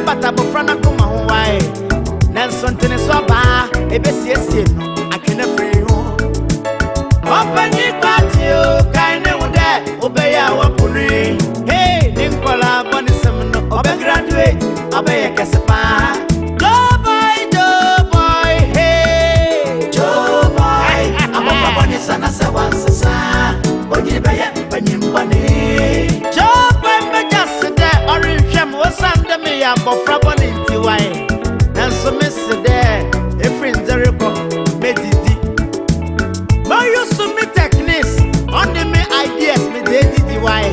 bata bofrana koma ho wae nanso ntene so ba ebesiesie no atwene free ho opanyi patio kaine wude obeya wapuni hey ninkola bonisem no obe graduate obeya kesepa Joe boy hey Joe boy amofa bonisana se wansesa onye beye panyimbane Joe boy me just there orinhwem osande me ya bofra boninti wae nanso me se there efrin zereko medidi But you submit techniques on the me ideas me did why.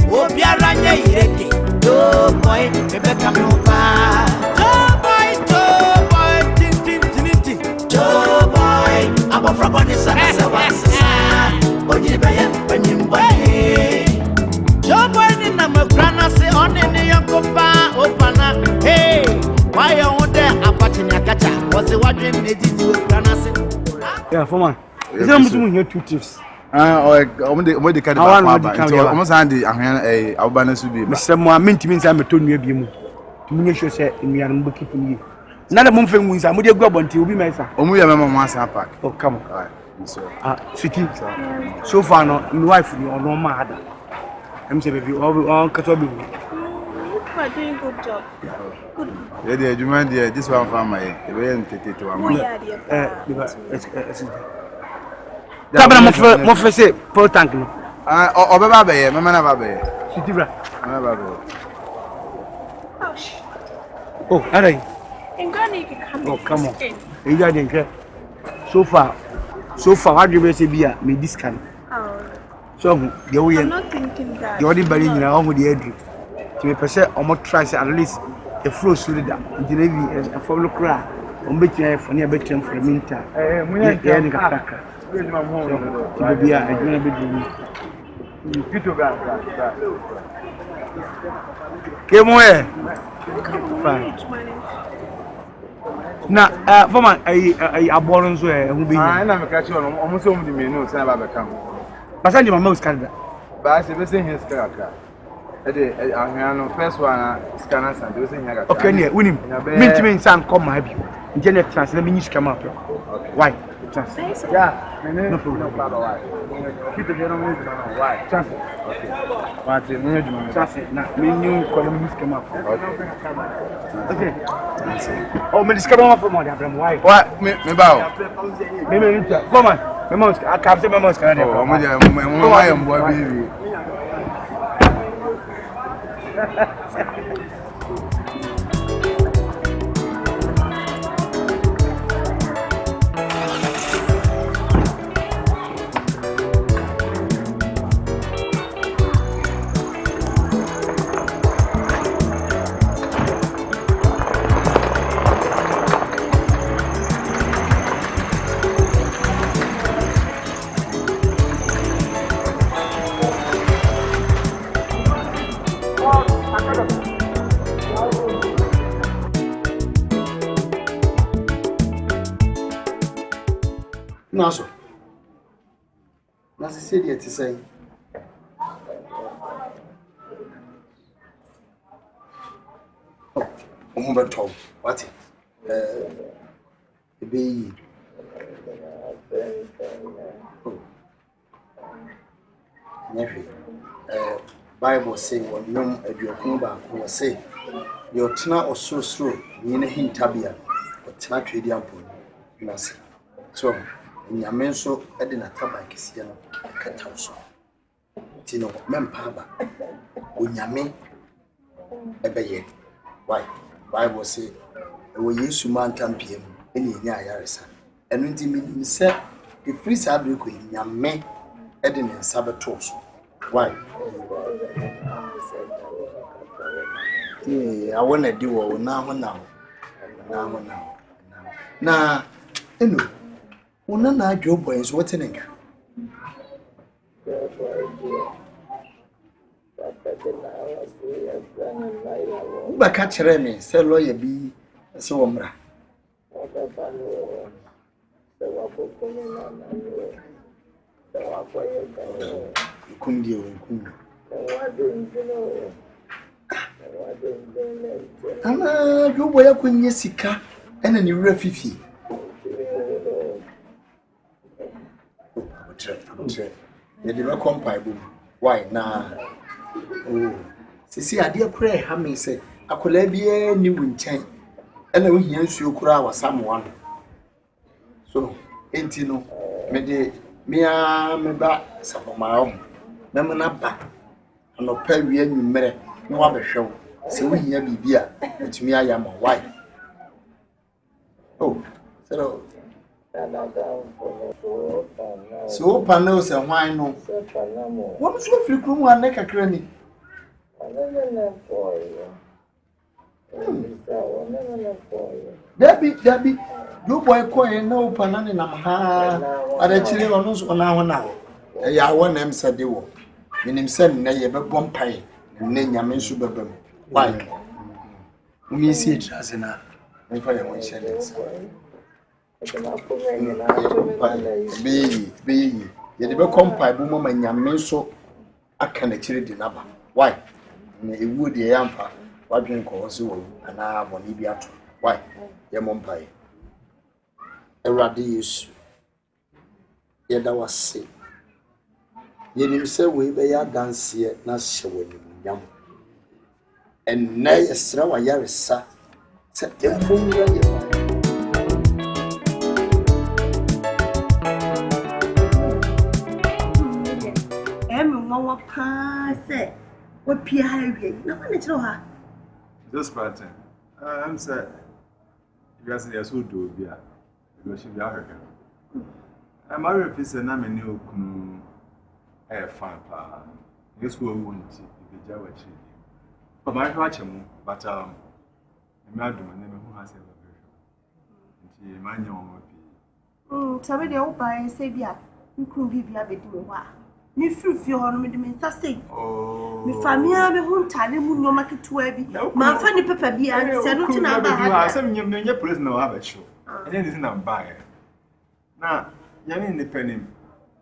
Obiara nya ireke. Do boy, bebe kame opa. Do boy, tin. Do boy, abo fraboni sana se wansa. Onye beye panyimbane. Do boy ni na magrana se oni ni yankopa opana. Hey, why you there apati nyakacha? Was the wadwe me did we grana se. Yeah, for man. Is there something here 2 tips? I'm the kind of almost handy. I'll balance to be. Mr. Mohammed means I'm a tone you be. To me, she said, in me and book for you. None of them things I'm with your grub until we may say. Only a mamma pack. Oh, come on. Sweetie, so far, no wife, or no mother. I'm saying, if you all cut off. You are doing good job. Good. Yeah, you mind, this one for my way to a man. Tabana mo fese full tank no. Obeba be mama na ba be. Sitibra. Na ba be. Oh, alright. In Ghana you can come. Oh, come on. You got it. So far what you say be me this can. Oh. So the way I'm not thinking that. The only body in our with the edge. To me per se or more try at least the flow through that. The navy and follow cry. On bet you for near bedtime for the meantime. Eh, Baby, I gonna be doing it. Come on. Now, for my I born so who be. I never catch on almost so many minutes. I have come. But I my mouse Canada. But I say, listen here, Scaraca. I first one, scanners and doing here. Okay, yeah, win him. Mint me some come my view. Internet trans, let me come up. Why? Yeah, no problem. Why? Keep the gentleman why? Chance. Okay. What's the name? Chance. Now, me new column come up. Okay. Oh, me discover one from one. Abraham, why? What? Me bow. Me come on. Me mouse. I can't say my mouse. Canada. Oh, I am boy baby. Naso. Nasi said it to say. Umberto, what? Be. Bible say when young at your kumba will say, your tina or so slow, in a hint tabia, but tina trading upon Nasi. So. Nyamenso edina tabakisia no katawso tino mempaba onyame ebeye why Bible say we Yesu mantampiem eni nya ayaresa enu nti mi se efiri sa breko nyame edina nsabetoso why I wanna do now na eno Una na job boys what's in it? Ba catch me, say lawyer be so umra. Ana do boy akunye sika ena ni wura fifi. Otre. Ye de be compile bu. Why na? Oh. Sisi ade kura ha me say akola bia ni wu nkyɛn ena wo hia nsuo kura wasamoa no. So, enti no me de me ba sapoma na me na ba no pa wi anwumere na wa behwew se wo hia bibia etumi aya ma why. Oh, so panel se hwan no wo so firi krum an kakra ni Debbie, you boy coin no panani nam ha. Ada chile ono so na ho na. Ya wo na emsa de wo. Minim se na ye be bompai na nyame nso bebam. Why? We see it as na. Me fa ye won shele. Be ye de be kompai bu mo nyame nso aka na chile di naba. Why? Na ewu de yamfa. Wadwen ko so wo ana boni bi ato. Why? Ye mompai. Erade Yesu. Ye da wase. Ye nim se we be ya danse na hye wani munyam. En na yesra wa yaresa. Se tempo nwa ye. Nwa pa se wo pia ha wie. Na ma ne kiro ha. This pattern. I'm saying, you guys are so do be because she be African. I'm married piece and I'm a new fan. This will won't if you jaw achieve. But my watch him, but the madam who has ever version. Man, you Sabe de opa say bia, you could be a bit more. Me free on me the say. Oh, me famia me hun tale mu no market to abi. Ma fa ni papa bia se no ti na ba ha. Some your place no have a show. And then isn't am buy. Now, Yanni independent.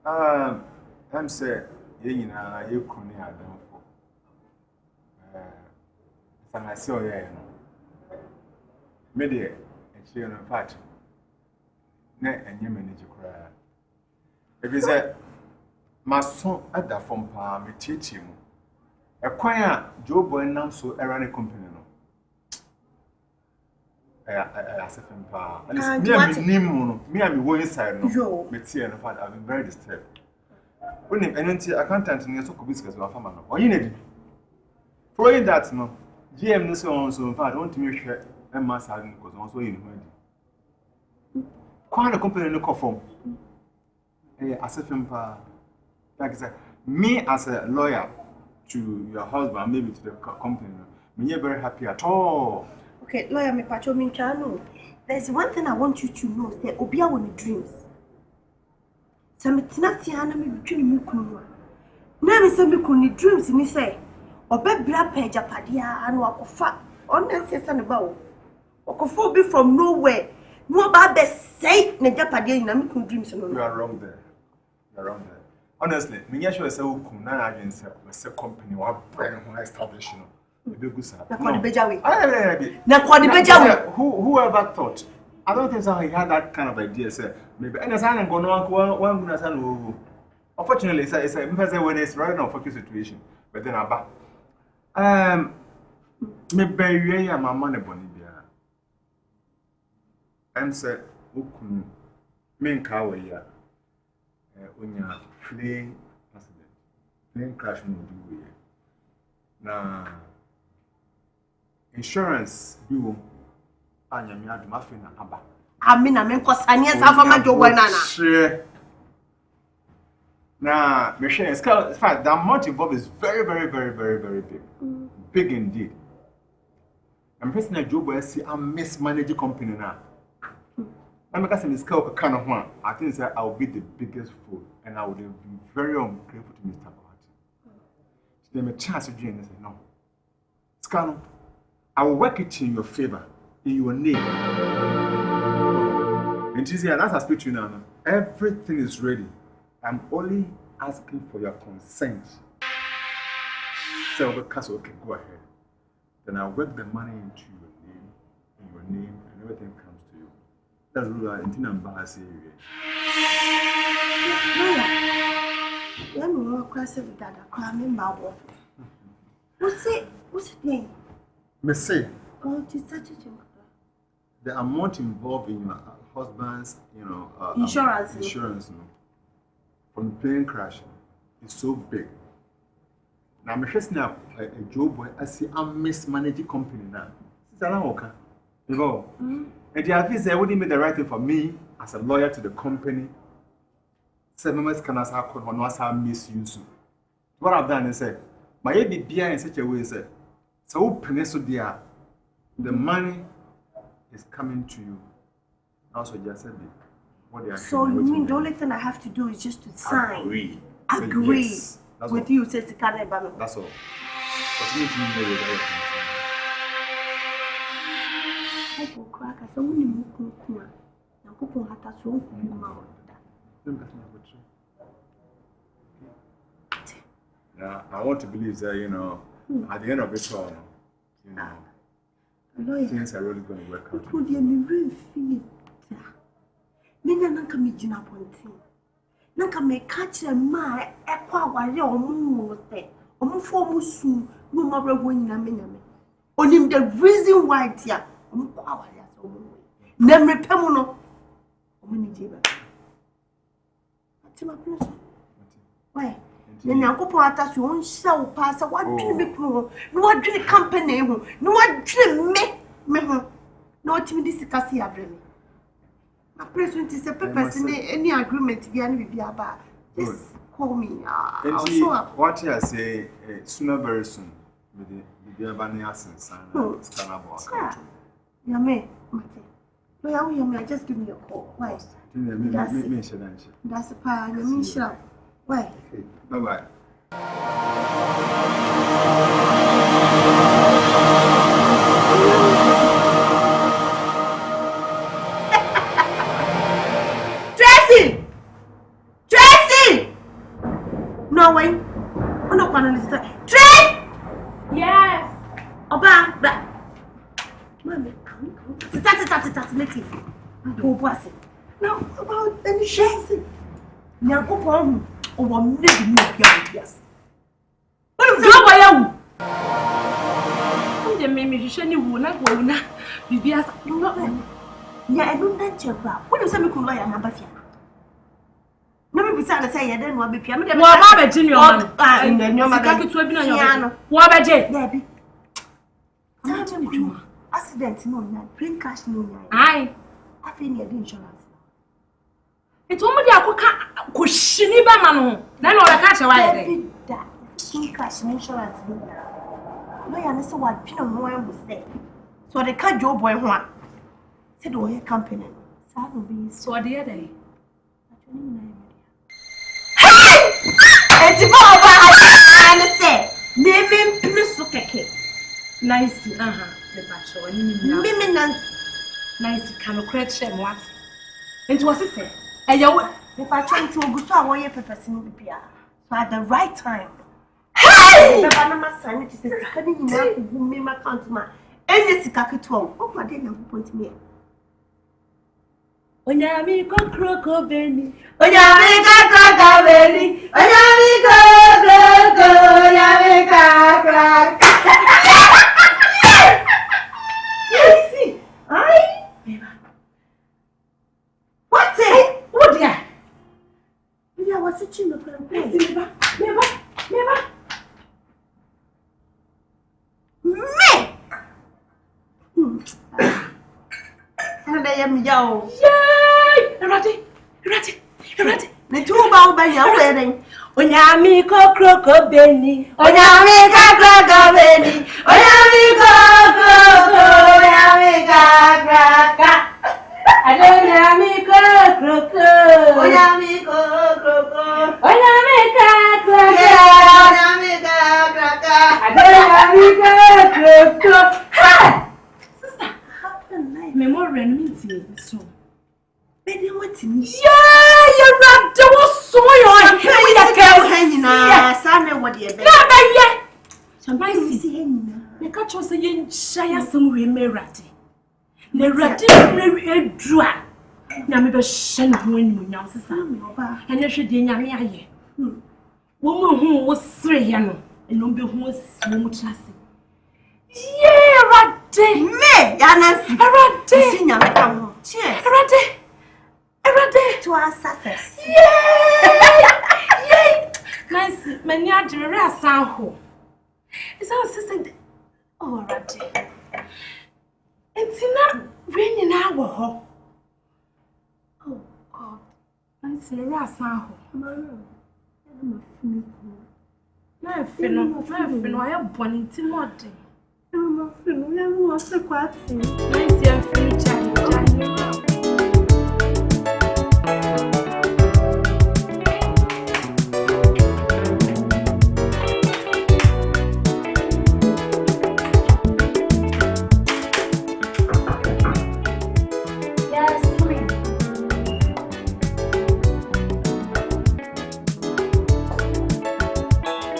I'm say you know you couldn't have done for. Some I saw here. Media and she on part. Net and you manage to cry. If you say my son at the phone pa me teach him. A choir Joe Boy nam so around a company no. As if pa. And me and me go inside no. Me tea and father I've been very disturbed. When him and accountant near so could be because of farmer no. Or you need following that no. GM no so on so in fact want to make sure and mass having because also in when. Choir the company no conform. As if pa. Like I said, me as a lawyer to your husband, maybe to the company, me not very happy at all. Okay, lawyer, me pacho me chano. There's one thing I want you to know. Say, Obia want dreams. Some it's not siana me between me kunu. Na me say me kunu dreams ni say. Obe bra peja padia anu akofa. Honest say san ba o. Akofa be from nowhere. No ba be say na japadia na me kunu dreams no. You are wrong there. You are wrong there. Honestly, me not sure say who come na agency say company wa brand who establish no. E be good sir. Na kwa beja we. Na kwa beja we. Whoever thought? I don't think so he had that kind of idea say maybe and say go no one guna say no. Unfortunately, it's a when it's right now focus situation. But then aba me bury ya mama ne boni bia. Em say ukunu me nka we ya. Onya plane accident. Plane crash no do we. Na insurance biwo anya mi aduma fe na aba. Amina me nkosane asafa ma jo wana na. Now, Michelle, in fact, the amount involved is very, very, very, very, very big. Big indeed. I'm personally a job where I see a mismanaged company now. I'm going to say, kind of one. I think that I'll be the biggest fool and I would be very ungrateful to Mr. Kwati. So they may chance to join and say, no. Scano, I will work it in your favor, in your name. And you see, and as I speak to you now, everything is ready. I'm only asking for your consent. So, okay, go ahead. then I work the money into your name, and everything comes to you. That's really anything I'm embarrassing you. Let me walk across with that. I'm in my office. What's it name? Messy. Oh, it's such a thing. The amount involved in your husband's, insurance, from the plane crash is so big. Now, I'm just now a job boy. I see I'm mismanaging company now. It's a long you go. And the advice I wouldn't make the right thing for me as a lawyer to the company. 7 months can as I could one was how misuse. What I've done is said, my ABBI in such a way said, so peninsula dear, the money is coming to you. Also, just said what they are. So you mean the only thing I have to do is just to sign? Agree. Yes. With you, says the Canada. That's all. But you need to know that. I go crack as a woman who could not go at us all. Yeah, I want to believe that, at the end of it all, things are really going to work out. Would you be real feeling? Many not come in one thing. Nanka me catch a ma equa wari or moon there. Or for soon, no more winning a minute. On him the reason why, dear, Never pemono. Why? Then I go for us, you won't show pass a what dream, no what dream company, no what dream me, no to me this Cassia Brenny. My president is a purpose in any agreement to be about. Just call me. What I say sooner very soon with the Albanians and Scannable. Yame, Mate. Just give me a call. Why? That's a pie. You mean, why? Bye bye. No way. I'm not going to listen. Train! Yes. Oba, Mommy, that's native. Go bossy. Now, about any chance. Now, go home. Or one never move your yes. What is your way? Oh, the mimi, you will not go now. You be as you not. Yeah, I don't touch your brow. What is a little lawyer number? No, besides, say I didn't want to be piano. What about Jimmy? And then your mother to a piano. What about Jay? Debbie. Accident, no, plane crash, no. I think you're insurance. It's only a cushiniba man. Then all the catch away. That plane crash insurance. No, I understand what Pino Moore was saying. So they can't job boy one. Said, oh, your company. So will be so the other day. It's about I say, maybe Miss Nice, the patrol. Mimi nice, can you correct him what? And was it say? And you if I try to go to our way purpose in the pier. So at the right time. Hey! The banana sign it is a cunning enough who made my countryman. And it's a capital. Oh, my dear, point me. Onyami go crocodile belly. Onyami go crocodile belly. Onyami go Onyami go. Yes, I. What's it? What dear? Yeah, what's it in the plan? Never. Me. And I am yo. Yay! Ready. The two bow by your wedding. Onyami go crocodile belly. Onyami go crocodile belly. Onyami go. I don't Onyami go crocodile. Onyami go. Onyami go crocodile. Sister, memory means so. Baby, what's in me? Yeah, you're not doing so. You're hanging. What do you Chambai see him. The catch was a young shy some remerati. The ratty very dry. Namiba shen when you are and you should dinner me. Woman who was 3 and no be who was so much. Yeah, Radde! Me, Yanas, Radde! Cheers, Radde! to our success. Yay! Nice, many are the rare sound. It's our sister. Oh, Radde. It's not raining our. Oh, God. Nice, the rare sound. I feel I am born in Timothy. Nice, young friend.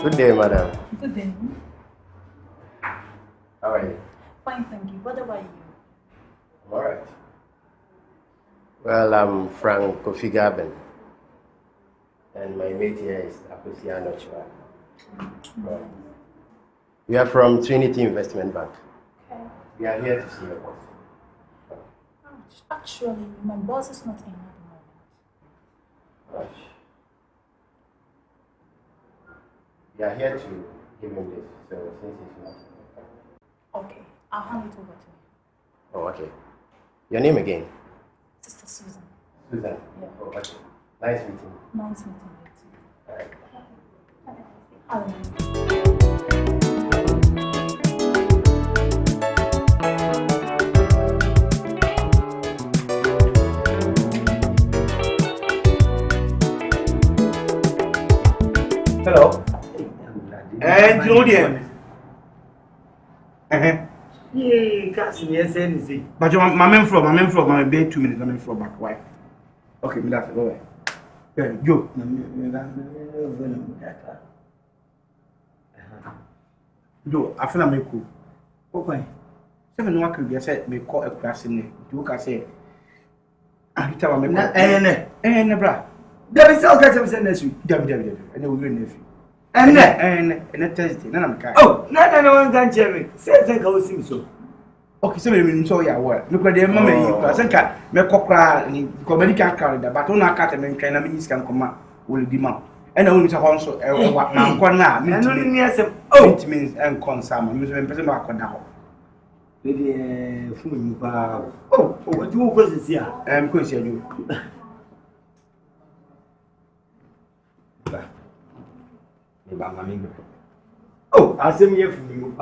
Good day, madam. Good day. How are you? Fine, thank you. What about you? I'm all right. Well, I'm Frank Kofi Gaben, and my mate here is Akosia Twi. We are from Trinity Investment Bank. Okay. We are here to see your boss. Actually, my boss is not in at the moment. Gosh. We are here to give him this, so since he's not. Okay, I'll hand it over to you. Oh, okay. Your name again? Sister Susan. Susan? Yeah. Oh, okay. Nice meeting you. Nice meeting you too. All right. Hello. And you know the yeah, cats in the SNC. but my main floor, my bed 2 minutes, my main floor back. Why? Okay, me that's go ahead. Yeah, go. Do I feel I'm cool. Okay. 7 no could be said me call a class in it. You can say I tell me bra. There is all kinds of next week. And then we're going to and Thursday. None of Oh, no one can tell me. Say, go see so. Okay, so we saw your work. Look at the mamma. I think I make cockra and comedy can carry that, but on a cat and kind of minis can come out will be mount. And only to also what now, oh, it means and consum. I'm using person back on now. Oh, what you was here? I'm going to see you. Oh, I see me from you.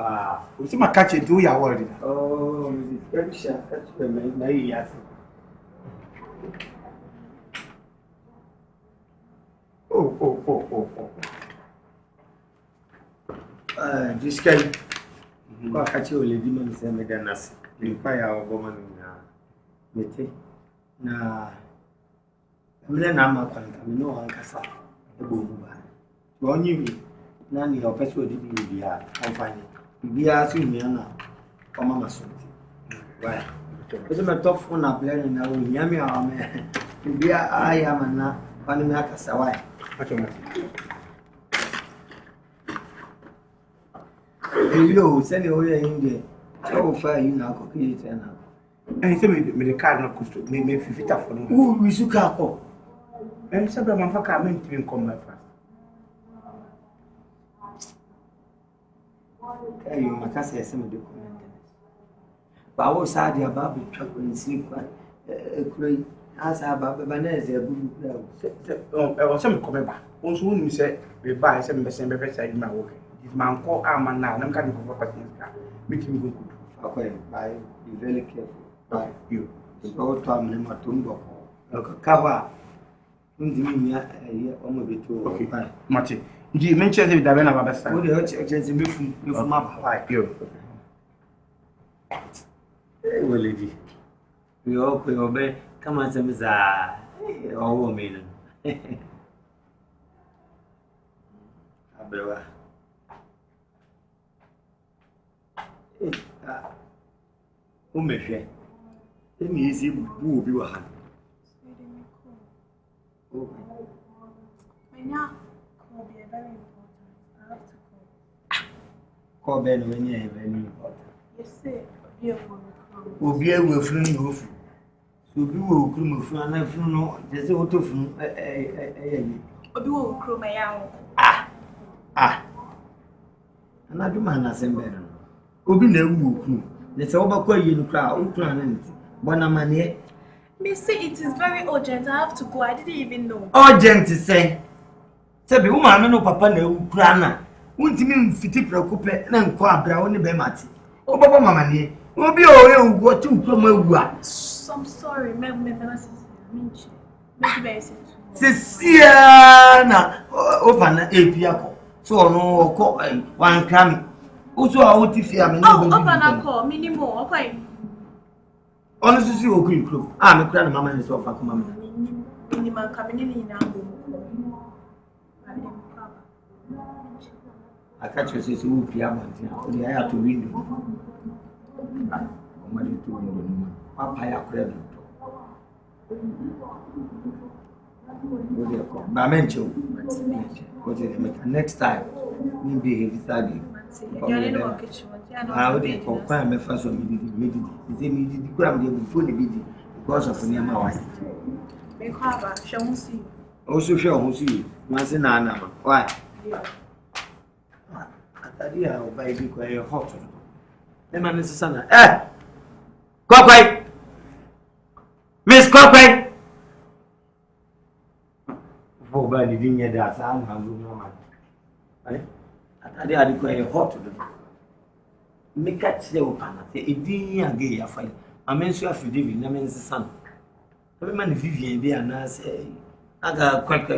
We see my catch it, do your word. Oh, Mrs. Berkshire, that's where my yes. Oh. This guy, what catch you, lady, man, send me the nurse. You fire our woman in Mete. Now, I'm not a man, no one can say the boom. One you none your person did be here. I'm finding. We are soon, Yana, or Mamma Soon. Right. It's a tough one. I'm playing now. Yammy, I am now. Panamaka Sawai. You send away in there. So far, you now cooking it now. And he said, me the card not cost me 50 for no. Who we should call? And several motherfucker meant to come my fast. Hey, you must say some document. But I was sad about the truck when sleep. As I have a banana, or some coming back. Also, when you say, we buy some beside my work. This man called Arman now, and I'm coming for partners. Meeting good. Okay, by be very careful. By you. The old time, Nema Tumbo. Kawa. Okay, Marty. Do you mention the Davena Babasa? What the churches in your map? Why you? Well, lady. We all pay obey. Come on, some is a woman. Umehwe. Emi isi bu obi wa ha. My now will be very important. I have to call. Call Ben when you very important. Yes, sir. Obi e we funu ni ofu. So obi we okuru mo funu na funu no, je se oto funu Obi we okuru ma ya wo. Ana duma na sembe no. Obi na ewu okuru. Je se obakwa yi no kra, okuru na nti. Bona mane. Me say it is very urgent. I have to go. I didn't even know. Urgent say. Sebi wo ma no papa na ewu kra na. Untimi mfiti preocupe na nko abra wo ne be mate. Obaba mama ne. Obi o ye ugo ti ukromo ewu a. I'm sorry. Me na minchi. Make be say. Sesia na opa na epiako. So ono ko wan krami. Uso a wo ti fi am na opa na ko minimum okwai. Ono susi oku ikro. Ah me kra na mama ne so fa ko mama. Minimum kamini ni na bo. I catch you say so pia manti. O dey aya to window. O ma dey to window. Papa ya kra do. O dey ko. Ba mencho. What is make next time me be heavy study. You know what kitchen. I dey ko kwa me fa so me did. Say me did kra me dey before the bid because of me ma wife. Me kwa ba shall see. Also share who see. Man say na na. Why? Atari a obai bi kwa ye hot. E ma nse sana. Kwakwai. Miss Kwakwai. Fo ba di dinye da sa an handu no ma. Atari a di kwa ye hot. Me catch the opana. Se edin age ya fa. Amenso afidi na me nse sana. E ma ni Vivian bi ana se aga kwak.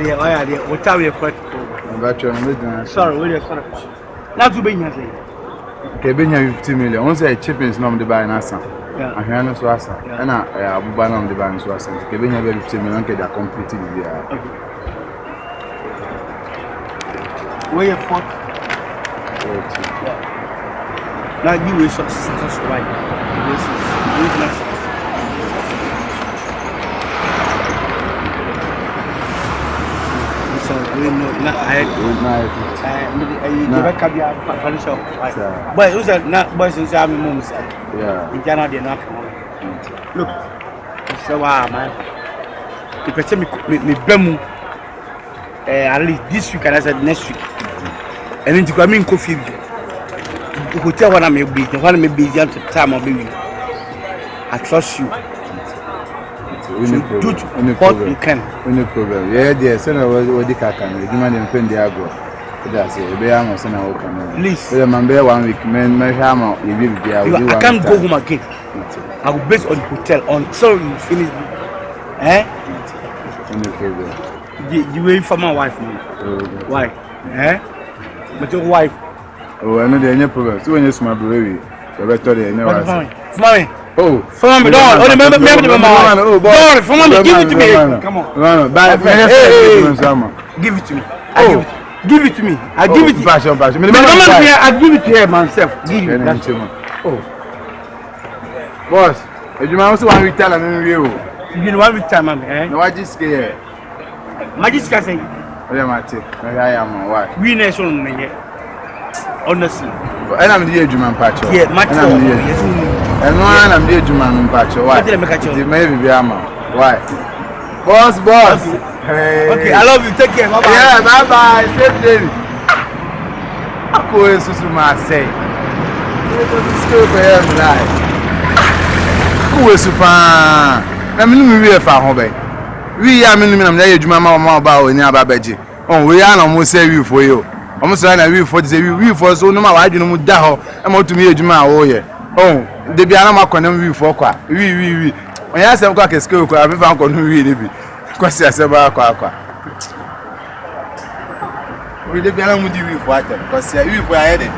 Oya there. What are we for? Sorry, where you sorry? Now to be here say. Kebenya 50 million. Once I chippings no the buy na san. Yeah. Ahia no so asa. And abuba no the buy so asa. Kebenya 50 million ke da complete the year. Okay. Where you for? Yeah. Now you will success right. This we know not I but who's not boys who's having moms. Yeah. In Canada they're not. Look. So man. The person me bemu at least this week and I said next week. And then to come in coffee. The hotel when I'm busy, when I'm busy at the time of baby. I trust you. Do what you can. No problem. Yeah, dear. Send over the Akan. You demand them friend the agro. That's it. Be am send over Akan. Please. Be man be 1 week. Man, my hammer. You will be. I can't go home again. I will base on the hotel. On so you finish. No problem. You wait for my wife. Why? But your wife. Oh, I know there any problem. So when you smart baby, you better there. Mommy. Oh, from me, don't. Oh, remember, oh, boy. From me, give it to me. Come on. No, give it to me. Give it to me. I give it to you. I give it to her myself. Give you that. Oh, boss. If you want to 1 week time, I'm you. You 1 week time, man. No, I just scared. Magic say. Oh, yeah, Mate. I am why. We nation, man. Honestly. And I'm the German patch. Yeah, much more. And one I'm the German patch. Why? Maybe be why? Boss. Hey. Okay, I love you. Take care. Bye bye. Yeah, bye bye. Same day. I go to Susuma say. Still for him life. Who is super? I mean, we are far home. We are minimum. I'm there. You mama about in Ababeji. Oh, we are almost say you for you. Almost like we for say we for so no matter what you know. Daho. I'm out to me. You ma oh yeah. Oh, they be anama konem we for kwa. We. Oya se kwa ke school kwa me fa nko no wi ni bi. Kwasi ase ba kwa. We dey bia na mu di wi for atem. Kwasi wi for aye de.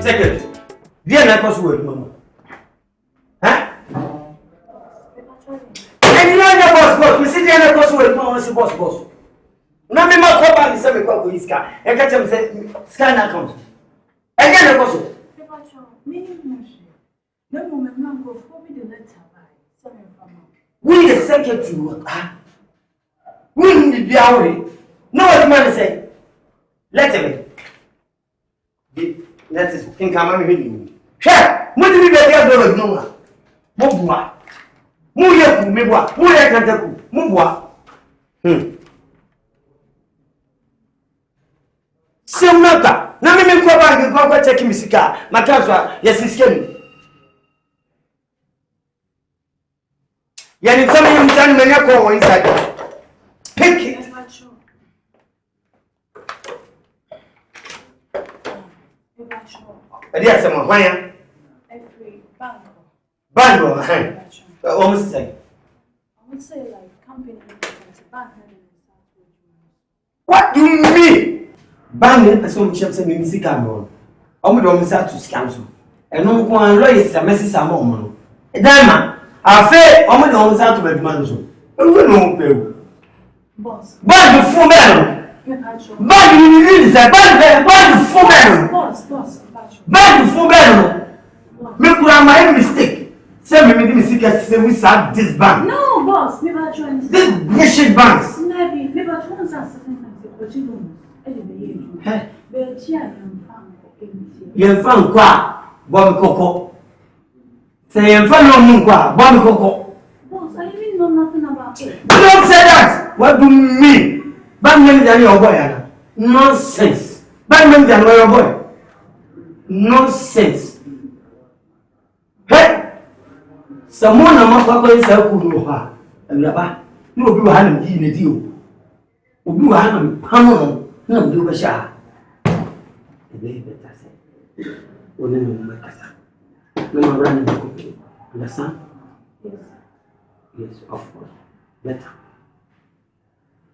Second, dear Nakos word, Mama. Huh? And you know your boss, we see the Nakos word, Mama, boss. Now, me ma ko ba ni se me kwa ko iska. E ka chem se scan account. E ga na ko so. No moment, man, go for me the letter by. Sorry, Mama. We the secretary work. We need be away. No what man say. Let me. That is in come me him. Sure. Mo di be dia do no ma. Mo bua. Mo ye ku me bua. Mo ye kan ta ku. Mo bua. Semnata. Na me ko ba ko check mi sika. Maka so yes sika. Yani tell me mtani menya ko inside. Pick it. Adia sama wanya. Every bank. Bango. What must say? I would say like company bank. What do you mean? Bank so me say me sika no. Omo do me say to scam so. Eno ko an lawyer say me say mo no. Dama afe omo do me say to baduma no so. Ewu no pe. Boss. Bank full man. Bank you need say bank full man. Boss. Bank full man. Me kura my mistake. Say me mistake say we start this bank. No, boss. Me ba trying. This bullshit banks. Maybe me ba trying to certain things but you don't. Hey. Be chia Yen fan kwa bom koko. Say yen fan no mun kwa bom koko. Boss, I even know nothing about it. Don't say that. What do you mean? Ban men jani your boy ana. Nonsense. Ban men jani your boy. Nonsense. Hey. Someone na kwa kwa isa ku no ha. Abia no obi wa hanam di na di o. Obi wa hanam pamo no do ba sha. Ebe better say. One no mo kasa. No ma run the company. Understand? Yes, of course. Better.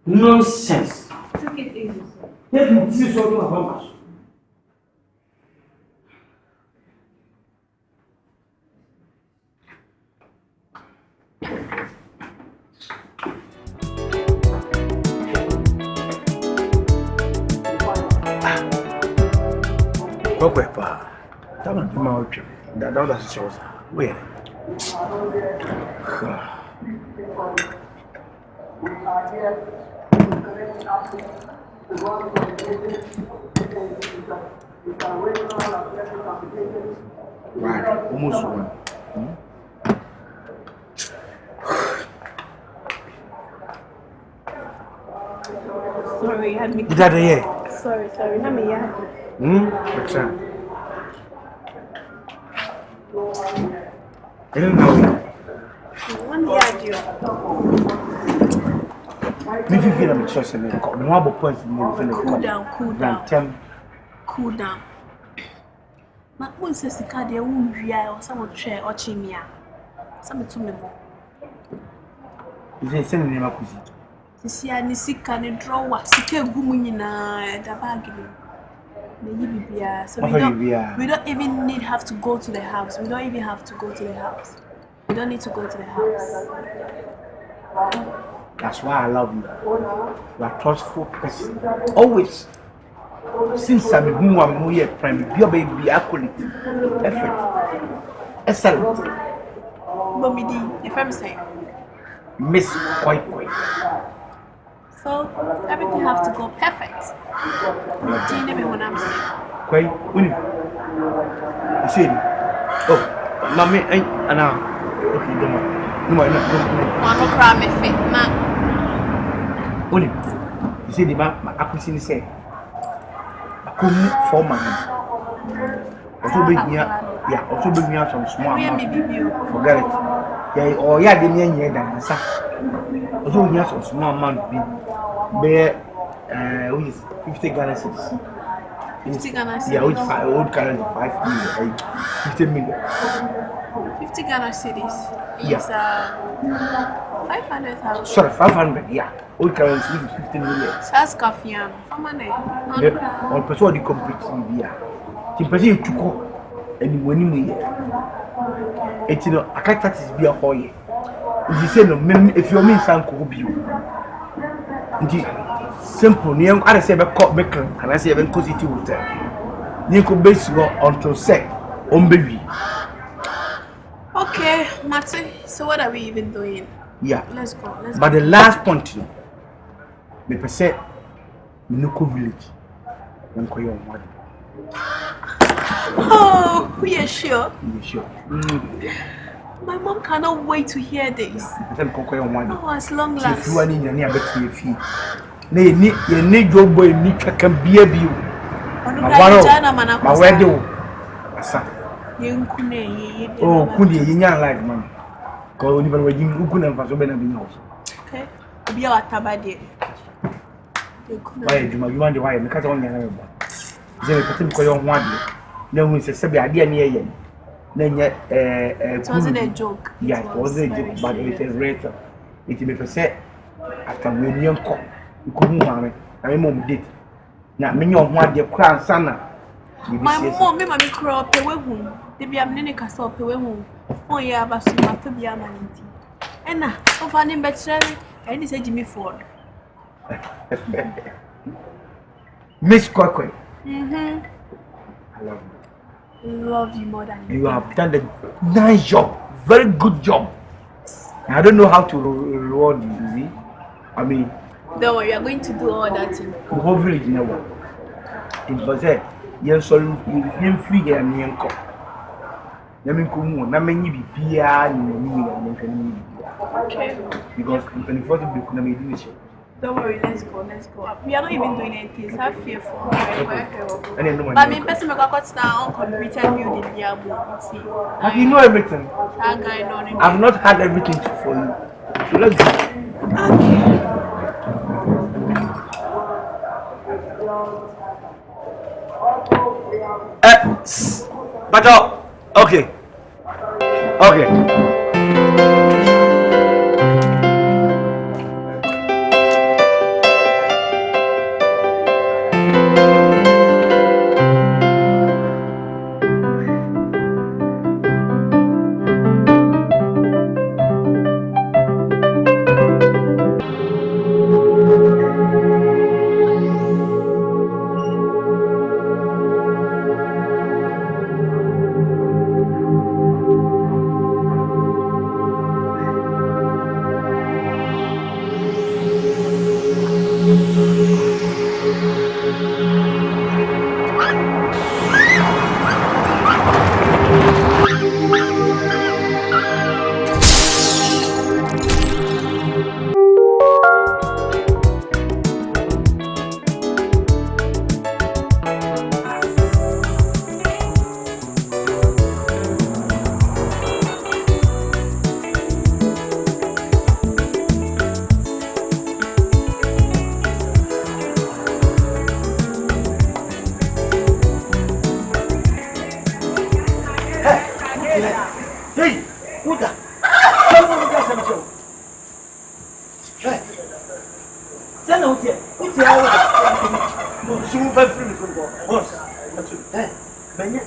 Nonsense. Take it easy, sir. Take it easy so you have us. Okay, pa. Tama na ma ocho. Da se chosa. We. Right, almost one. Sorry, had me. Did that here? Sorry, not me. Yeah. What's that? I don't know. One year, Me feel I'm trusting me. No abo point me. Cool down. Ma who says the card they won't real or someone share or chimia. Some to me more. Is there sending him a cousin? This year, Nisika, the drawer, Sika Gumunina, the bag. So we don't even have to go to the house. We don't even have to go to the house. We don't need to go to the house. That's why I love you. You are a trustful person. Always. Since I'm a new friend, your baby, accurate, perfect, excellent. Bomidi, if I'm saying. Miss Koi. So everything have to go perfect. Do you know what I'm saying? Koi, you see? Oh, Mommy, and now. Okay, don't worry. No, I'm not crying, my feet, ma. Only, you see the man, my acquisition say, I couldn't form my hand. Also, bring me up, yeah, also bring me out some small amount. Forget it. Yeah, or yeah, the near year than sa. Also, we have some small amount bear, which is 50 Ghana cedis. 50 Ghana cedis? Yeah, which old currency 5 million, 50 million. 50 Ghana cedis is 500,000. Sorry, 500, yeah. Old currency is 50 million. That's Kafian. How many? On person the complete yeah. The person you took and when you it's no I can't tax is be a hoy. If you say no, if you mean some could be simple, near I say about court maker, and I say even cause it with them. You could base you until say on baby. Okay, Matty, so what are we even doing? Yeah, let's go. But the last point, me per se, Minuko village. Oh, we are sure. You're sure. My mom cannot wait to hear this. Oh, as long as you are in your near between feet. Nay, you need your boy, Nika can be a view. My wedding. Oh, could you young like man? Go even when you couldn't have so many house. Okay, be our tabadi. Why do you want the wire? Because on the they put him call on 1 day. No one says, Sabia, dear near you. Then yet, it wasn't a joke. Yeah, it wasn't a joke, but it is rare. It may be said after when young cock, you couldn't want it. I remember it. Now, many of one dear crown, son. My mom, my crow, pay home. They be a mini castle, pay home. 4 years, but so much to be a man. And now, of an bachelor, and he said Jimmy Ford. Miss Quackway. I love you. Love you more than you have done a nice job, very good job. I don't know how to reward you, see? I mean, don't worry, we are going to do all that thing. Hopefully, you know it was a young soul, you free and young cock. Let me come on, I mean, you be Pia, okay. Because you can afford to be economic. Don't worry, let's go. We are not even doing anything, so I'm fearful. But I mean, person make a cut down on completed building. But you know everything. That guy know. I've not had everything for you. So let's go. Okay. Okay.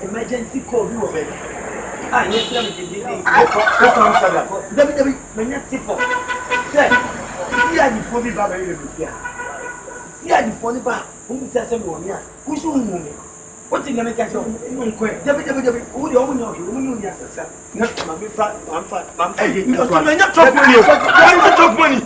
Emergency call you already. Ah, yes, let me give you this. David, when you tip off, sir, see how you phone me back here. See how you phone me back. Who says I'm going here? Who's on me? What's in the mechanic? David, who do you know? Who knows yourself? Not my fat, I'm fat. I'm not talking money.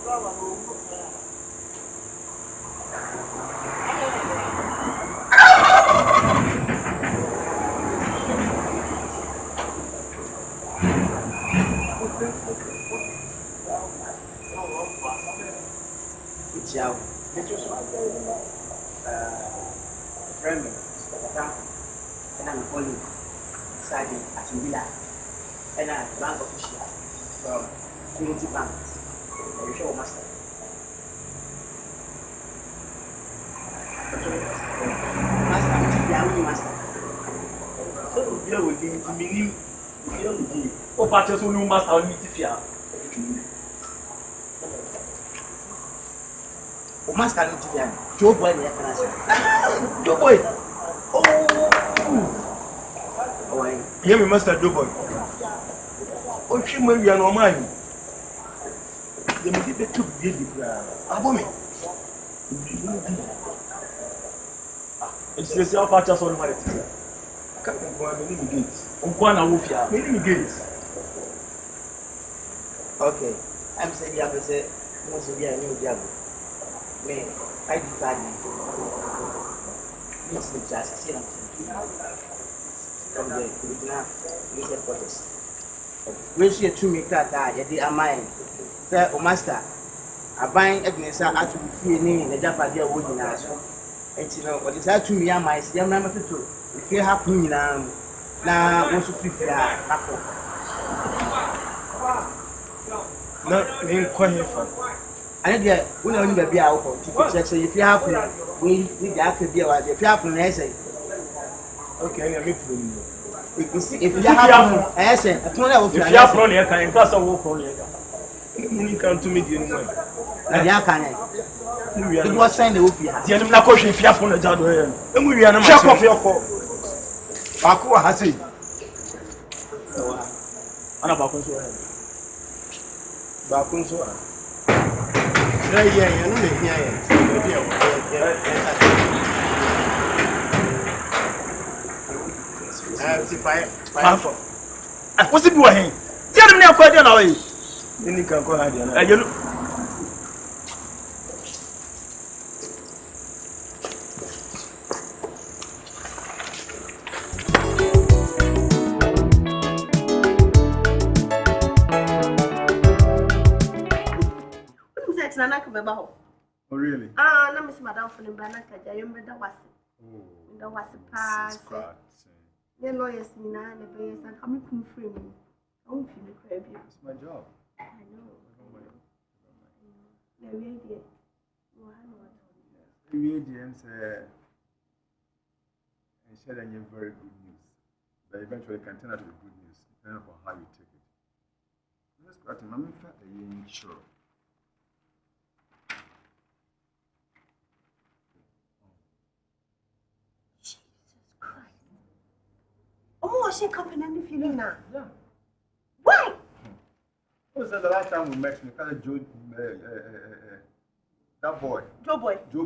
Ciao. Friend, and I'm calling Sergeant Atubila, and I'm bank official from Trinity Bank. The show master. Master. So we are within the minimum. Oh, patches only master on me to o master no tibian Joe boy na yakana say Joe boy oh why hear me master Joe boy o twi ma wia no ma yi dem di be tu bi di kra abomi it says how patches on my tibian ka ko ma ni gate o kwa na wo fia ni gate okay I'm saying ya be say mo so bia ni o dia go me I decide this is just a sin from the original police quarters when she to me kaka ya di amai say o master aban egnesa atu fie ni na japa dia wo nyina so enti no o dey to me amai se dem na matoto fie happen nyina na wo so fie a akọ na ni kwa hefa I know when I be out to check so if you happen we got to be out if you happen I say okay I mean you see if you happen I say I told you if you happen you can pass on work on you can to me the anymore na ya kan it was saying the ofia the enemy na ko hwe if you happen na jado here emu wi na ma check off your call ako ha say ana ba ko so yeah, no me here. What's it doing? Tell me what you're doing. You can go ahead. You know. Oh really? Na miss madam for him bana kaja yombe da wasi. Oh. Da wasi pass. The lawyers ni na the best and come from free me. I won't feel the crab. It's my job. I know. The real deal. The real deal and share any very good news. But eventually can turn out to be good news depending on how you take it. Let's go to Mammy Fat a sure. Washing company and feeling now. Yeah. Why? What was the last time we met? We called Joe, that boy. Joe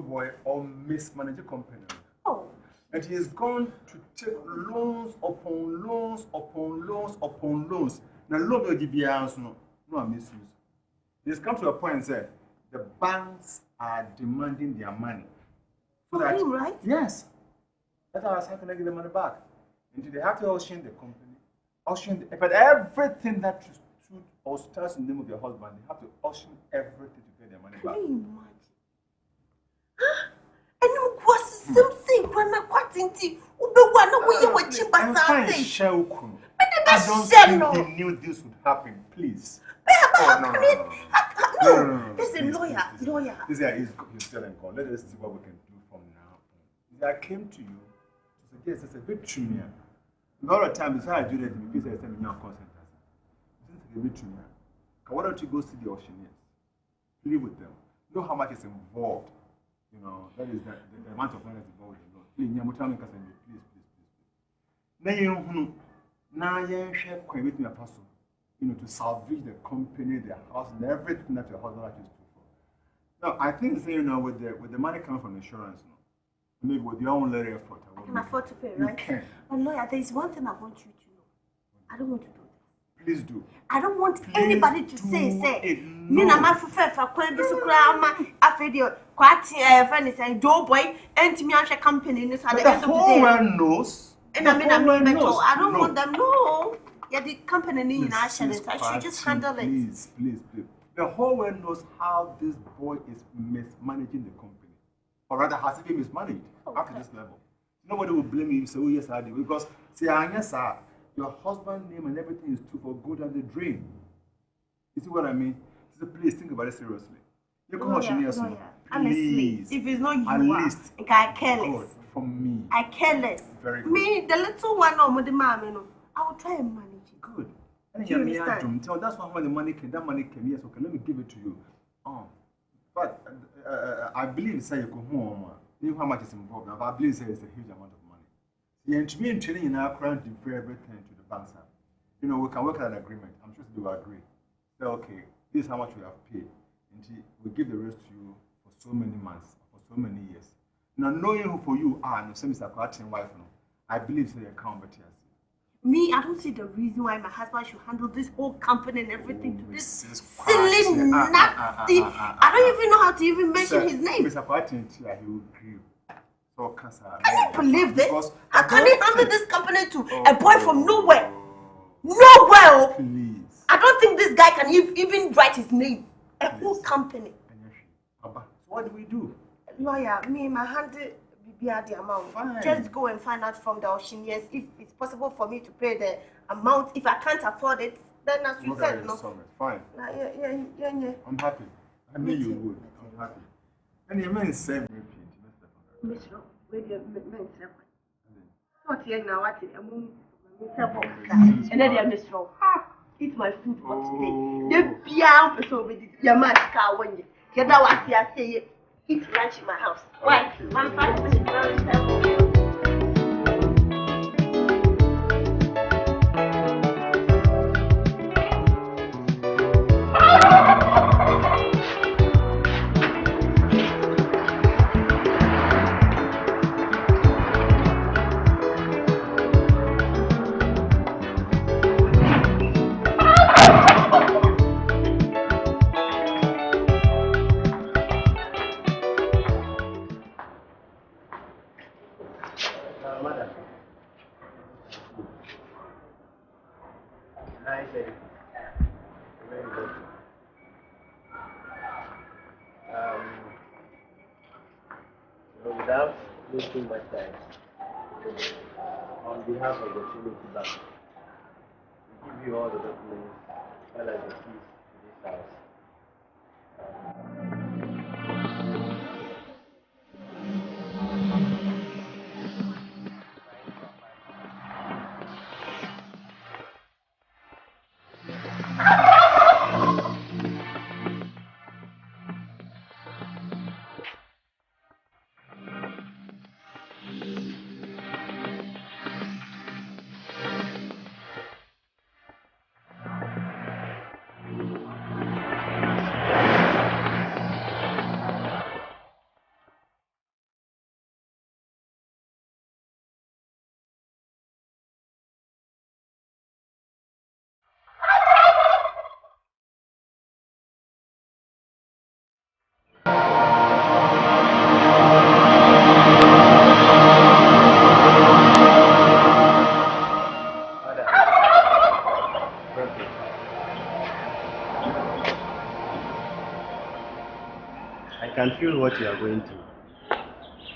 boy, or mismanaged company. Oh. And he has gone to take loans upon loans upon loans upon loans. Now, loan will give you no misuse. He's come to a point and said the banks are demanding their money. So that, right? Yes. That's how I was having to give the money back. And they have to auction the company, but everything that should or starts in the name of your husband, they have to auction everything to get their money back. Can you imagine? And you was something when I got into I don't think he knew this would happen, please. No, this is a lawyer. This guy is still in court. Let us see what we can do from now on. I came to you to suggest it's a bit true. A lot of times, before I do that, because I send me your consent. This is a bit true. Why don't you go see the auctioneers? Live with them. Know how much is involved. You know, that is the amount of money is involved. Please, now you share with me a person, to salvage the company, their house, and everything that your husband is to for. Now, I think with the money coming from insurance, maybe with your own little effort, I can afford to pay, right? But lawyer, there is one thing I want you to know. I don't want to do this. Please do. I don't want anybody to say, me na ma fufa fa kwan bi so kra ma afedio kwati friend is saying do boy enti me ahwe company ni so at the end of the day. The whole world knows. And I don't want them. No. Yeah, the company need I should just handle it. Please. The whole world knows how this boy is mismanaging the company. Or rather, has he mismanaged up to this level. Nobody will blame you. Say, oh, yes, I do. Because, say, yes, sir, your husband's name and everything is too for good and the dream. You see what I mean? So please think about it seriously. You come on, honestly, if it's not you, at least I care less. From me. I care less. Very good. Me, the little one on with the mom, I will try and manage it. Good. Do you understand? So that's why when the money came, yes, okay, let me give it to you. But I believe, say, you go home. You know how much is involved. But I believe, say, it's a huge amount of money. Yeah, and to me, training in our crowd to pay everything to the bank, sir. You know, we can work out an agreement. I'm sure they will agree. Say, okay, this is how much we have paid. And we give the rest to you for so many months, for so many years. Now, knowing who for you are, no, same as a quarantine wife, no, I believe they account better. Me, I don't see the reason why my husband should handle this whole company and everything to this silly, nasty. I don't even know how to even mention his name. Mr. Quarantine, he will grieve. So, I don't believe this. How can he handle this company to a boy from nowhere? Nowhere! Please. I don't think this guy can even write his name. A whole company. So what do we do? Lawyer, me, my hand be the amount. Fine. Just go and find out from the Oceanians if it's possible for me to pay the amount. If I can't afford it, then as you said, no. Fine. Yeah. I'm happy. I knew you would. I'm happy. And you mean same repeat. Miss Rowe, where do you mean seven? What here now? What is and then you Miss Rowe. Eat my food for today. The piano person with your man car when you get that what I say. Eat lunch in my house. Why? My father is very simple. Without wasting much time, on behalf of the Trinity Bank, we give you all the documents as well as the keys to this house. I can feel what you are going through.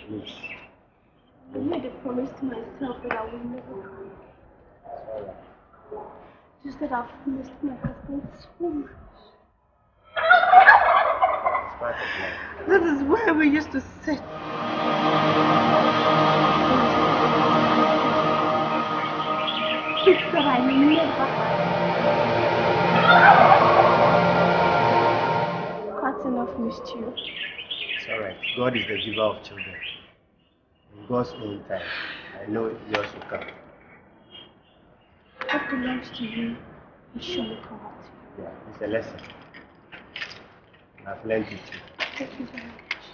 Please. I made a promise to myself that I will never cry. Just that I've missed my husband so much. It's part of life. This is where we used to sit. It's that I never had. Quite enough missed you. It's alright. God is the giver of children. In God's own time, I know yours will come. What belongs to you will surely come out to you. Yeah, it's a lesson. I've learned it too. Thank you very much.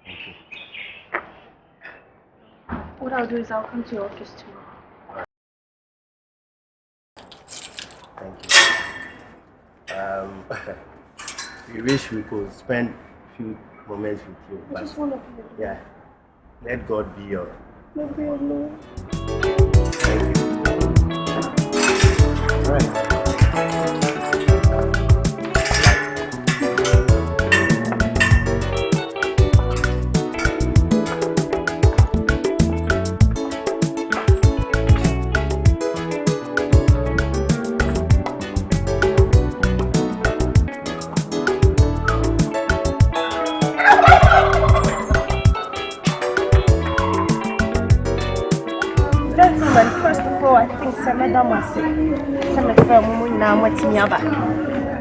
Thank you. What I'll do is I'll come to your office tomorrow. Thank you. We wish we could spend a few moments with you. I just want to be. Yeah. Let God be your. Let me alone. Thank you. All right. Gentlemen, first of all, I think Madam was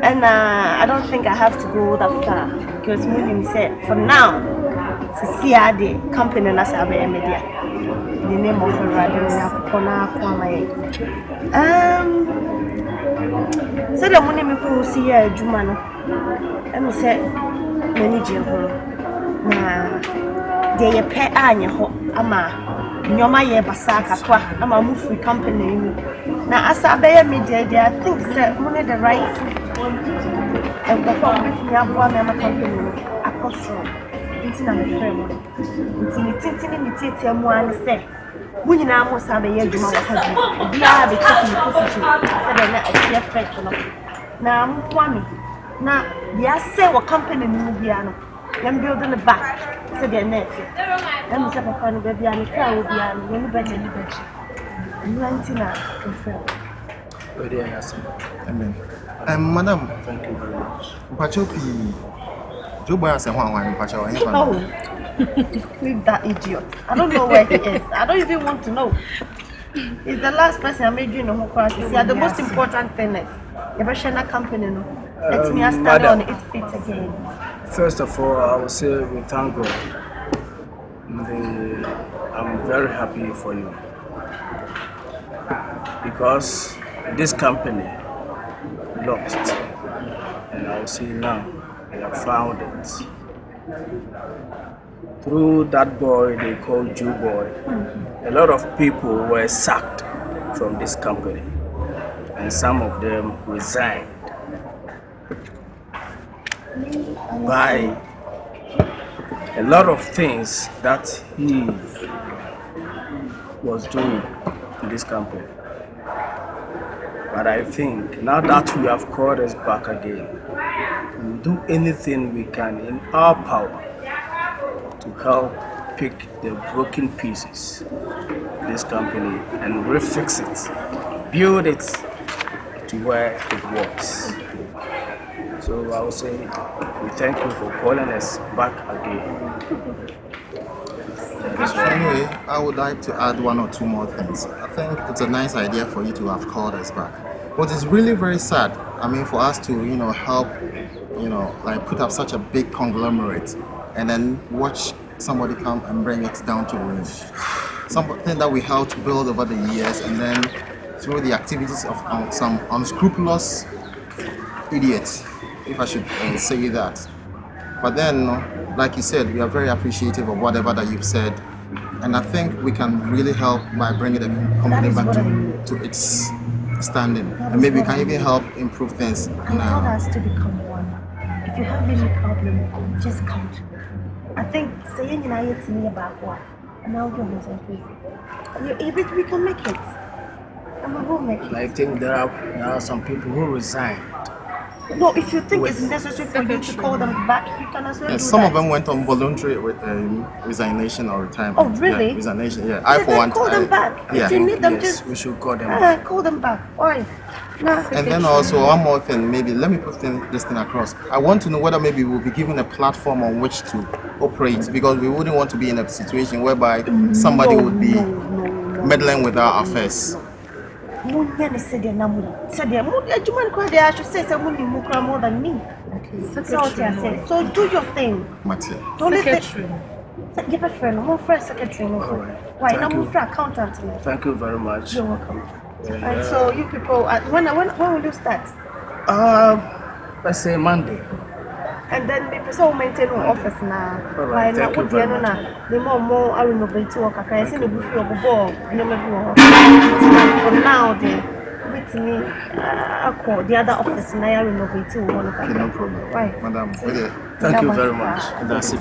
and I don't think I have to go that far because Munim said for now to see the company as a media. The name of the radio so the money me could see a Jumano and me said manager they pay Anya ama Nyoma ye basaka kwa ama mufu company na asa be media I think say money the right and the company ya bua me ma company akosro nti na me frame nti ni tete mu an say munyina mo sa be ye adwuma wa kaji bia be take me position say be na a fresh no na mwami na bia say wa company ni bia no them building the back so they're net. Let me say papa no baby and cry will be and when better you better. You antina confirm. Amen. Madam, Thank you very much. Pachopi. Jobo say one Pacho. Oh. Leave that idiot. I don't know where he is. I don't even want to know. He's the last person I made you know who cross. See, the most important thing is you ever share a company no. Let me stand on its feet again. First of all, I will say we thank God. I'm very happy for you because this company lost, and I will say now they have found it. Through that boy they call Jew boy, a lot of people were sacked from this company, and some of them resigned by a lot of things that he was doing in this company. But I think now that we have called us back again, we will do anything we can in our power to help pick the broken pieces of this company and refix it, build it to where it was. So I would say we thank you for calling us back again. Anyway, I would like to add one or two more things. I think it's a nice idea for you to have called us back. What is really very sad, I mean, for us to, help, like put up such a big conglomerate and then watch somebody come and bring it down to ruin. Something that we helped build over the years, and then through the activities of some unscrupulous idiots, if I should say that. But then, like you said, we are very appreciative of whatever that you've said, and I think we can really help by bringing the company back to its standing, and maybe we can even help improve things now. God has to become one. If you have any problem, just come to me. I think saying to me about what, and I'll do it. We can make it. And we will make it. I think there are some people who resigned. No, if you think it's necessary for you to call them back, you can as well do Some that. of them went on voluntary resignation or retirement. Oh, really? Yeah, resignation, yeah. I, for one, call them back. Yeah. If you need them, Yes, just we should call them back. call them back. Why? Nah, And then also one more thing, maybe let me put this thing across. I want to know whether maybe we'll be given a platform on which to operate, because we wouldn't want to be in a situation whereby somebody would be meddling with our affairs. More than me. I should say someone more than me. Okay. So do your thing. Mattia. Don't let it. Give a friend, more friend secretary. Why not move for accountant? Thank you very much. You're welcome. And so you people, when will you start? Let's say Monday. And then the person will maintain an office now. Alright, thank you very much. The more I renovate work. I see the buffet of the ball. For now, we to me, I call the other office and I renovate to one of them. No problem. Right. Madam, Thank you very much. That's it.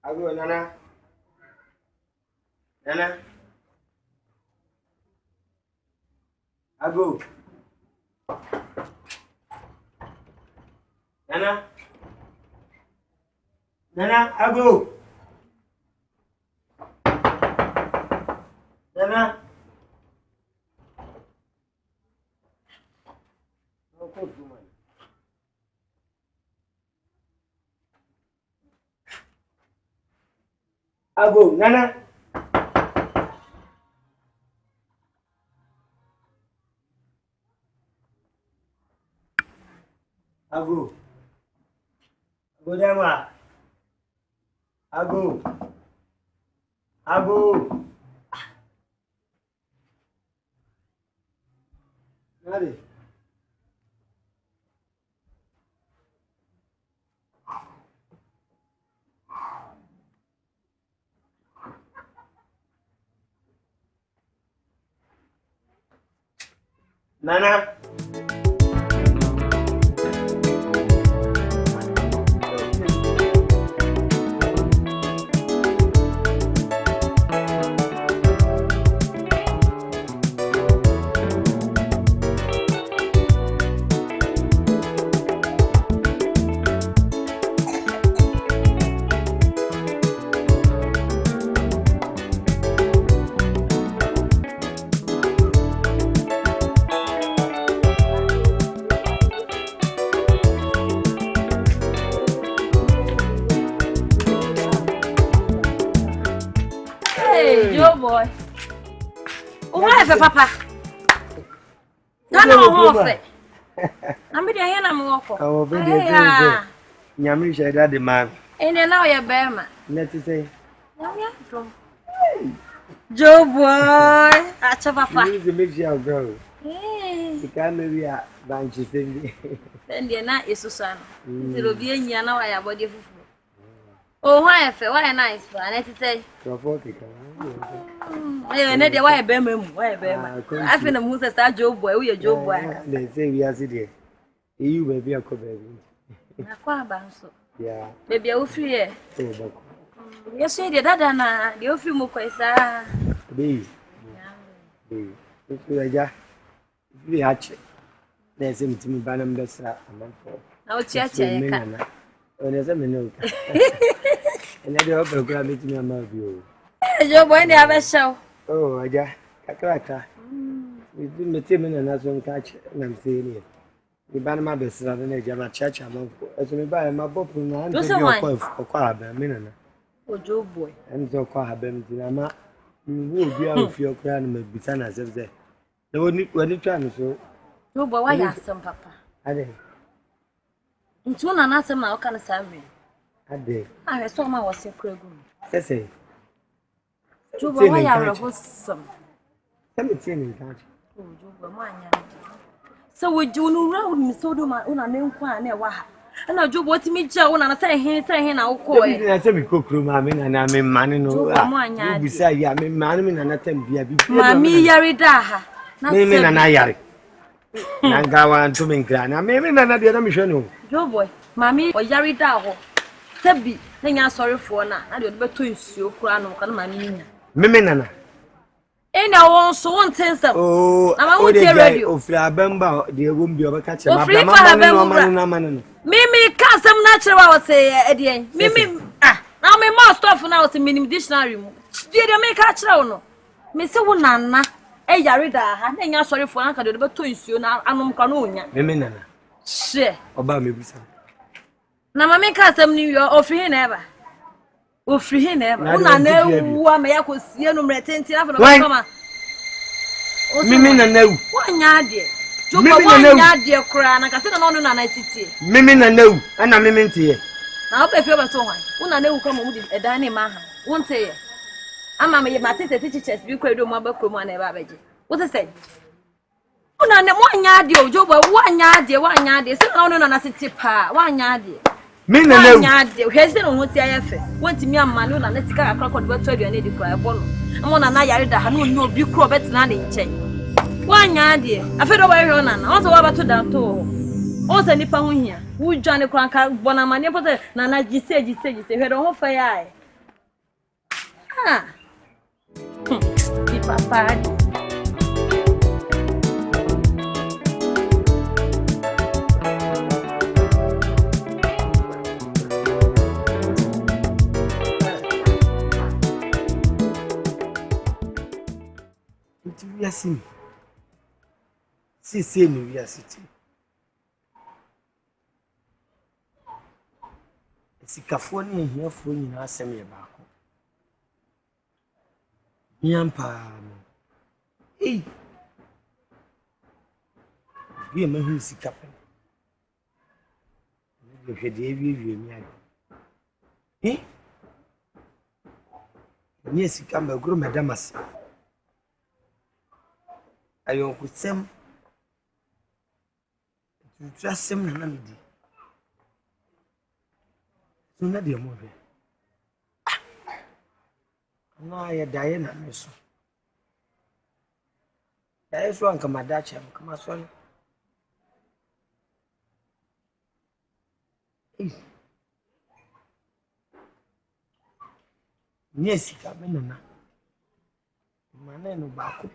Ago, Nana. Nana. Ago. Nana. Nana, Ago. Nana. Ago, Nana. Ago. Ago Dema. Ago. Ago. Nadi. Nana. Joe boy. Why for papa? Nana ofe. Ambi de here na me woko. Awo be de say. Nyame hwe da de man. Ene na oye bema. Let it say. Joe boy. Acha papa. You need to make sure girl. Eh. You can't maybe a bunch of things. Send ye na esusa no. Ti obi enya na wa ya body fufu. Oh, why fe? Why nice for? And it say. Eh, na de why be memu? Why be ma? I feel na mu say star Joe boy, we Joe boy. They say we are there. You baby a baby. Na kwa ba nso. Yeah. Baby a free e. Oh, bako. Yes, we dey dada na, dey free mo kwesa. Baby. Baby. It's aja. We hatch. Na say mtimi ba na mbesa amanfo. Na o chiachi e ka. Ona say me no. And I do hope I meet me a man view. Joe boy, they have a show. Oh, Aja, Kakaka. We do the team in another catch, and I'm saying it. The Banama best than a Jama church among as we buy my book and or Quab, Minna. Oh, Joe boy. And so Quab, Dinama. You will be out of your crown with Bitana as if they wouldn't when you try so. Joe boy, why ask some papa? I did. In two and answer my kind of salary. I saw my was a cragum. Say, Joe boy, why are you some? 17 in country. Oh, Joe boy, so we do no round me so do my own name quan near Waha. And I do what me Joe and I say here, I'll call it. I said, we cook room, I mean, and I mean, man, no, beside you, I mean, man, and I tell you, Mammy Yarida. Name and I yari. Nangawan to me, Gran. I mean, another mission. Joe boy, Mammy or Yarida. Sebi, then you're sorry for now. I don't bet to you, crown or Calmania. Mimina. Ain't I want so one tense. Oh, I'm going to ready of Flabamba, the room be over catching. Mimi can't some natural say, Eddie. Mimi, now me more stuff now to minimum dictionary. Did you make catch no? Miss Wunana, a Yarida, then you're sorry for Uncle, but to you now, I'm Canonia. Mimina. She, about me. Na mama ka asem ni yo ofri never. Ofri never. Una na ewu ama ya kosie no mretenti afa no kama. Mimi na newu. Wanya ade. Joko wanya ade kura na kase na no na titi. Mimi na newu. Ana mimi ntiye. Na ope fi obeto hwan. Una na ewu kama mu di edan ne ma ha. Wonte ye. Ama me matete teachers bi kwa do mu abakro mu na eba abeje. What say? Una ne wanya ade o Joko wanya ade. Se na no na titi pa. Wanya ade. Me na newu. Wanya ade. Hwese no ho ti ayefe. Wonti mi amma no na tika akra kod beto aduane di kwa ebo no. Amo na yare da ha no nyo bi kro betina ne nchen. Wanya ade. Afedo wa hwe ona na. Onso wa beto da to. Onso nipa ho hia. Wu dwane kranka bona mane pote na gise hwe do ho fa ya. Ah. Ki papa. Yasin. Si no yasiti. Sikafo ne hiafo nyina asem ye baako. Nyampa. Bi ma hu sikape. Ni hwede wie mi ade. Ni sikamba gro madamas. Ayon kusem tuasem na namidi so na de mo be na ya daye na meso daye so anka madache am kama so ni esika menana mana no ba ko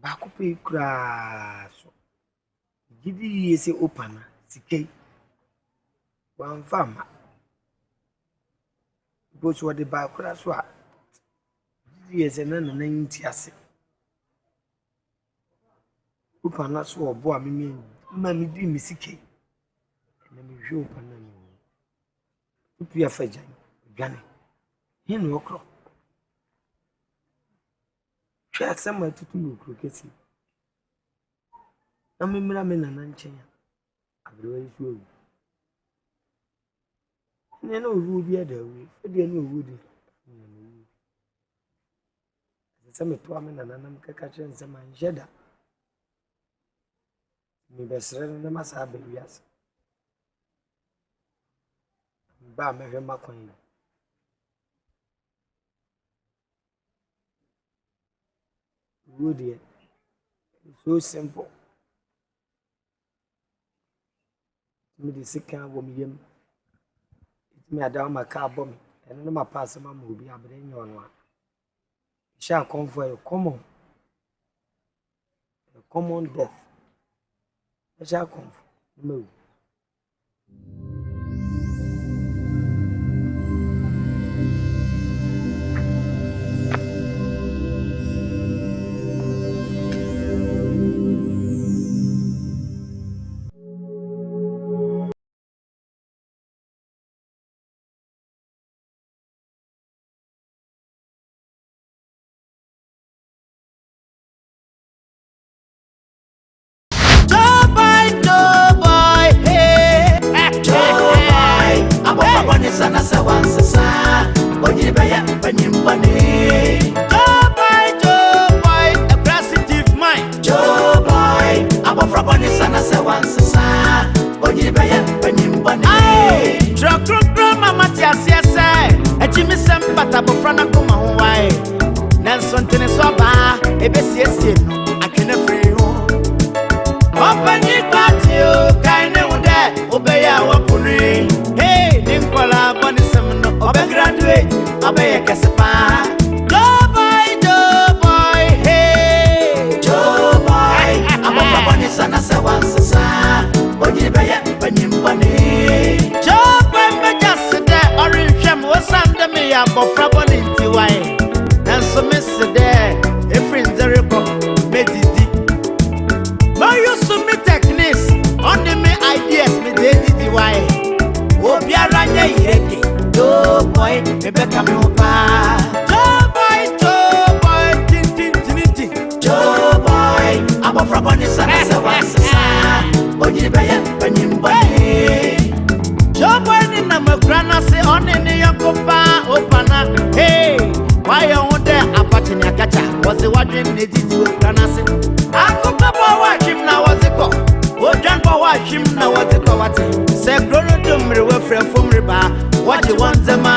Bakupe kura so gidi yese opana sikei wan fama bo so de ba kura so a gidi yese na nti ase opana so obo a mimi ma mi di mi sikei na mi hwe opana mi upi afajan gane hin okro Sama tutu no kroketi. Na memra me nana nchen ya. Abrewa isu owu. Ne na owu bi ada owu. E de na owu de. Sama to ame nana nam kaka che nsema njeda. Mi besre na masa ba wiase. Ba me hwe makon. Good, so simple. Me the second woman yem. It me down my car bomb, and no my pass my movie. I bring you on one. Shall come for a common death. I shall come. Move. Technique Ibaya, Panimbani. Job in the Grana say on in the Yakopa, Opana, hey, why you want there? Apatina Kata was the watching the Titu Granasi. Uncle Papa watch him now was a call. Oh, Grandpa watch him now was a call. Say, Chrono to me, we're from Riba. What you want, the man.